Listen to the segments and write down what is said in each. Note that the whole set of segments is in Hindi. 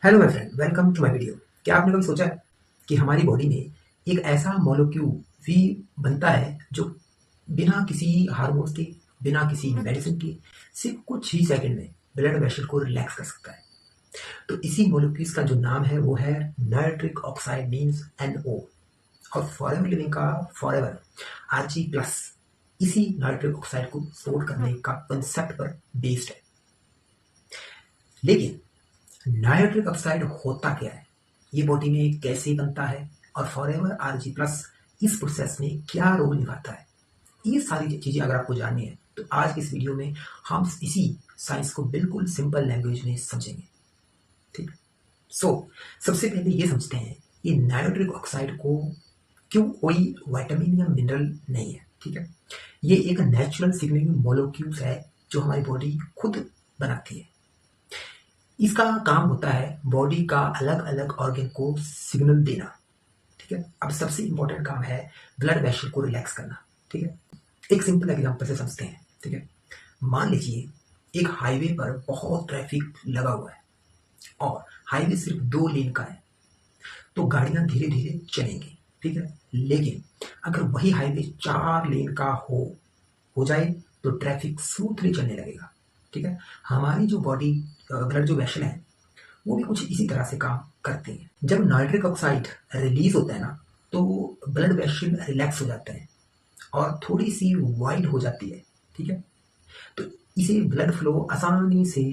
Hello my friend, welcome to my video. क्या आपने कभी सोचा है कि हमारी बॉडी में एक ऐसा मॉलिक्यूल भी बनता है जो बिना किसी हार्मोन्स के, बिना किसी मेडिसिन के, सिर्फ कुछ ही सेकंड में ब्लड वेसल को रिलैक्स कर सकता है। तो इसी मॉलिक्यूल्स का जो नाम है वो है नाइट्रिक ऑक्साइड, मीन्स NO। और फॉरएवर लिविंग का फॉरएवर Rg+ इसी नाइट्रिक ऑक्साइड को स्टोर करने का कंसेप्ट पर बेस्ड है। लेकिन नाइट्रिक ऑक्साइड होता क्या है, ये बॉडी में कैसे बनता है, और फॉरएवर Rg+ इस प्रोसेस में क्या रोल निभाता है, ये सारी चीजें अगर आपको जाननी है तो आज की इस वीडियो में हम इसी साइंस को बिल्कुल सिंपल लैंग्वेज में समझेंगे। ठीक। सबसे पहले ये समझते हैं कि नाइट्रिक ऑक्साइड को क्यों कोई विटामिन या मिनरल नहीं है। ठीक है, ये एक नेचुरल सिग्नलिंग मॉलिक्यूल्स है जो हमारी बॉडी खुद बनाती है। इसका काम होता है बॉडी का अलग अलग ऑर्गन को सिग्नल देना। ठीक है, अब सबसे इंपॉर्टेंट काम है ब्लड वेसल को रिलैक्स करना। ठीक है, एक सिंपल एग्जांपल से समझते हैं। ठीक है, मान लीजिए एक हाईवे पर बहुत ट्रैफिक लगा हुआ है और हाईवे सिर्फ 2 लेन का है, तो गाड़ियां धीरे धीरे चलेंगी। ठीक है, लेकिन अगर वही हाईवे 4 लेन का हो जाए तो ट्रैफिक स्मूथली चलने लगेगा। ठीक है, हमारी जो बॉडी ब्लड जो वेसल है वो भी कुछ इसी तरह से काम करते हैं। जब नाइट्रिक ऑक्साइड रिलीज होता है ना, तो ब्लड वेसल रिलैक्स हो जाते हैं और थोड़ी सी वाइड हो जाती है। ठीक है, तो इसे ब्लड फ्लो आसानी से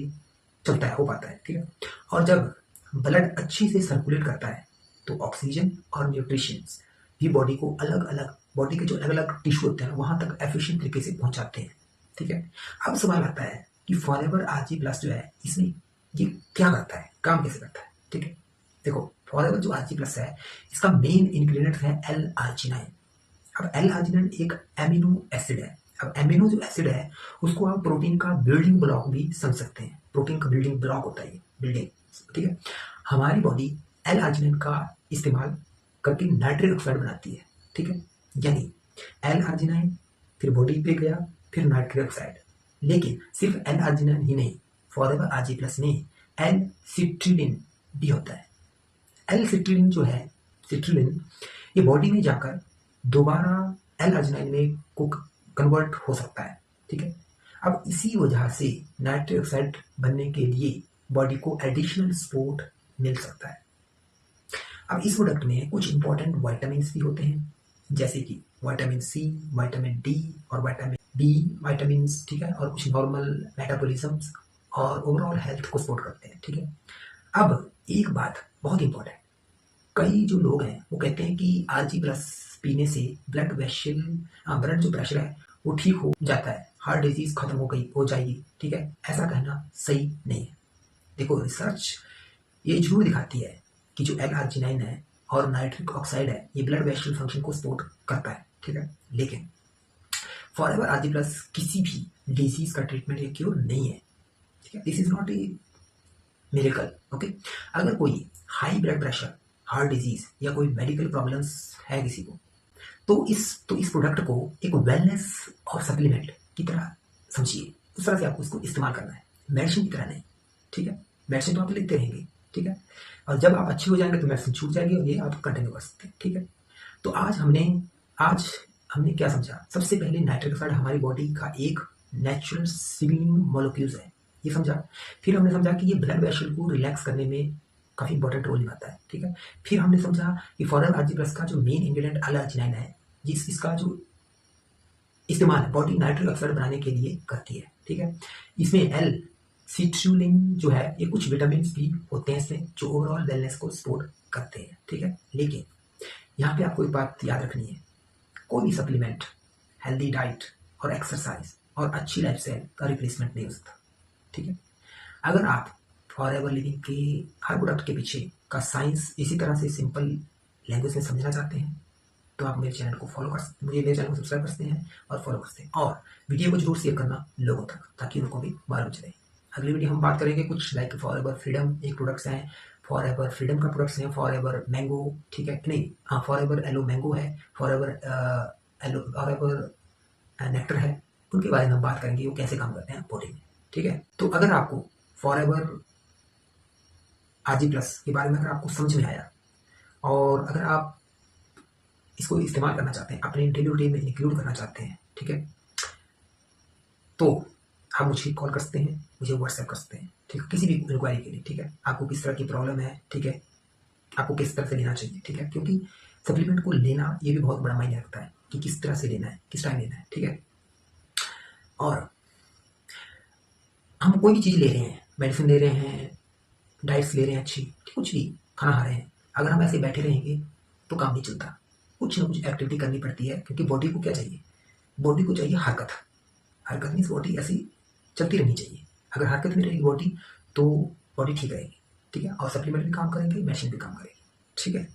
चलता है, हो पाता है। ठीक है, और जब ब्लड अच्छी से सर्कुलेट करता है तो ऑक्सीजन और न्यूट्रिशन भी बॉडी को अलग अलग, बॉडी के जो अलग अलग टिश्यू होते हैं वहां तक एफिशिएंट तरीके से पहुंचाते हैं। ठीक है, अब सवाल आता है कि फॉरएवर Rg+ जो है इसमें ये क्या करता है, काम कैसे करता है। ठीक है, देखो फॉरएवर जो Rg+ है इसका मेन इंग्रेडिएंट है L-arginine। अब L-arginine एक एमिनो एसिड है। अब एमिनो जो एसिड है उसको आप प्रोटीन का बिल्डिंग ब्लॉक भी समझ सकते हैं। प्रोटीन का बिल्डिंग ब्लॉक होता है ये, बिल्डिंग। ठीक है, हमारी बॉडी L-arginine का इस्तेमाल करके नाइट्रिक ऑक्साइड बनाती है। ठीक है, यानी L-arginine फिर बॉडी पे गया, फिर नाइट्रिक ऑक्साइड। लेकिन सिर्फ L-arginine ही नहीं, फॉरएवर Rg+ में L-citrulline भी होता है। L-citrulline जो है, सिट्रुलिन, ये बॉडी में जाकर दोबारा L-arginine में को कन्वर्ट हो सकता है। ठीक है, अब इसी वजह से नाइट्रिक ऑक्साइड बनने के लिए बॉडी को एडिशनल सपोर्ट मिल सकता है। अब इस प्रोडक्ट में कुछ इंपॉर्टेंट विटामिन भी होते हैं, जैसे कि विटामिन C, विटामिन D और विटामिन B विटामिन। ठीक है, और कुछ नॉर्मल मेटाबॉलिज्म और ओवरऑल हेल्थ को सपोर्ट करते हैं। ठीक है, अब एक बात बहुत इंपॉर्टेंट, कई जो लोग हैं वो कहते हैं कि Rg+ पीने से ब्लड वेसल, ब्लड जो प्रेशर है वो ठीक हो जाता है, हार्ट डिजीज खत्म हो जाएगी। ठीक है, ऐसा कहना सही नहीं है। देखो रिसर्च ये जरूर दिखाती है कि जो L-arginine है और नाइट्रिक ऑक्साइड है ये ब्लड वेसल फंक्शन को सपोर्ट करता है। ठीक है, लेकिन फॉरएवर Rg+ किसी भी डिजीज का ट्रीटमेंट या क्योर नहीं है। ठीक है, this is not a miracle. Okay, अगर कोई high blood pressure, heart disease या कोई मेडिकल प्रॉब्लम्स है किसी को, तो इस प्रोडक्ट को एक वेलनेस और सप्लीमेंट की तरह समझिए। उस तरह से आपको इसको इस्तेमाल करना है, मेडिसिन की तरह नहीं। ठीक है, मेडिसिन तो आप लेते रहेंगे। ठीक है, और जब आप अच्छे हो जाएंगे तो मेडिसिन छूट जाएगी और ये आप कंटिन्यू कर सकते हैं। ठीक है, तो आज हमने क्या समझा, सबसे पहले नाइट्रिक ऑक्साइड हमारी बॉडी का एक नेचुरल सिग्नलिंग मॉलिक्यूल्स है, ये समझा। फिर हमने समझा कि ये ब्लड वेसल को रिलैक्स करने में काफी इंपॉर्टेंट रोल निभाता है। ठीक है, फिर हमने समझा कि फॉरएवर Rg+ का जो मेन इंग्रेडिएंट L-arginine है, इसका जो इस्तेमाल बॉडी नाइट्रिक ऑक्साइड बनाने के लिए करती है। ठीक है, इसमें L-citrulline जो है ये कुछ विटामिन भी होते हैं इसमें जो ओवरऑल वेलनेस को सपोर्ट करते हैं। ठीक है, लेकिन यहाँ पे आपको एक बात याद रखनी है, कोई भी सप्लीमेंट हेल्दी डाइट और एक्सरसाइज और अच्छी लाइफस्टाइल का रिप्लेसमेंट नहीं हो सकता। ठीक है, अगर आप फॉरएवर लिविंग के हर प्रोडक्ट के पीछे का साइंस इसी तरह से सिंपल लैंग्वेज में समझना चाहते हैं तो आप मेरे चैनल को फॉलो कर सकते, मुझे मेरे चैनल को सब्सक्राइब कर सकते हैं और फॉलो कर सकते हैं, और वीडियो को जरूर शेयर करना लोगों तक ताकि उनको भी मालूम चले। अगली वीडियो हम बात करेंगे कुछ लाइक फॉरएवर फ्रीडम एक प्रोडक्ट्स हैं, फॉरएवर फ्रीडम का प्रोडक्ट्स हैं, फॉरएवर मैंगो, ठीक है कि नहीं, हाँ फॉरएवर एलो मैंगो है, फॉरएवर एलो, फॉरएवर नेक्टर है, उनके बारे में हम बात करेंगे वो कैसे काम करते हैं बॉडी में। ठीक है, तो अगर आपको फॉरएवर RG+ के बारे में अगर आपको समझ में आया और अगर आप इसको इस्तेमाल करना चाहते हैं, अपने डेली रूटीन में इंक्लूड करना चाहते हैं, ठीक है, तो आप मुझे कॉल कर सकते हैं, मुझे व्हाट्सएप कर सकते हैं, ठीक है, किसी भी इंक्वायरी के लिए, ठीक है, आपको किस तरह की प्रॉब्लम है, ठीक है, आपको किस तरह से लेना चाहिए, ठीक है, क्योंकि सप्लीमेंट को लेना ये भी बहुत बड़ा मायने रखता है कि किस तरह से लेना है, किस टाइम लेना है, ठीक है। और हम कोई भी चीज़ ले रहे हैं, मेडिसिन ले रहे हैं, डाइट्स ले रहे हैं अच्छी, कुछ भी खाना खा रहे हैं, अगर हम ऐसे बैठे रहेंगे तो काम नहीं चलता, कुछ ना कुछ एक्टिविटी करनी पड़ती है, क्योंकि बॉडी को क्या चाहिए, बॉडी को चाहिए हरकत। हरकत मीन्स बॉडी ऐसी चलती रहनी चाहिए। अगर हरकत में रहेगी बॉडी तो बॉडी ठीक रहेगी, ठीक है, और सप्लीमेंट भी काम करेंगे, मेडिसिन भी काम करेगी, ठीक है।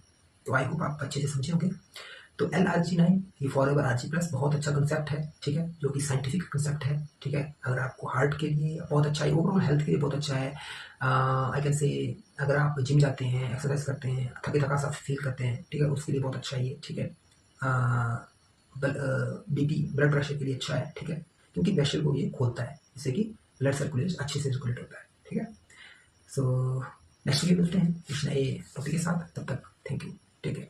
तो आई होप आप अच्छे से समझे होंगे। तो LRG9 ये फॉरएवर RG+ बहुत अच्छा कंसेप्ट है, ठीक है, जो कि साइंटिफिक कंसेप्ट है, ठीक है। अगर आपको हार्ट के लिए बहुत अच्छा है, ओवरऑल हेल्थ के लिए बहुत अच्छा है। आई कैन से अगर आप जिम जाते हैं, एक्सरसाइज करते हैं, थके थका सा फील करते हैं, ठीक है, उसके लिए बहुत अच्छा है ये, ठीक है। BP ब्लड प्रेशर के लिए अच्छा है, ठीक है, क्योंकि वेसल को ये खोलता है जिससे कि ब्लड सर्कुलेशन अच्छे से सर्कुलेट होता है, ठीक है। सो नेक्स्ट वीडियो मिलते हैं कुछ नए टॉपिक के साथ, तब तक थैंक यू, टेक केयर।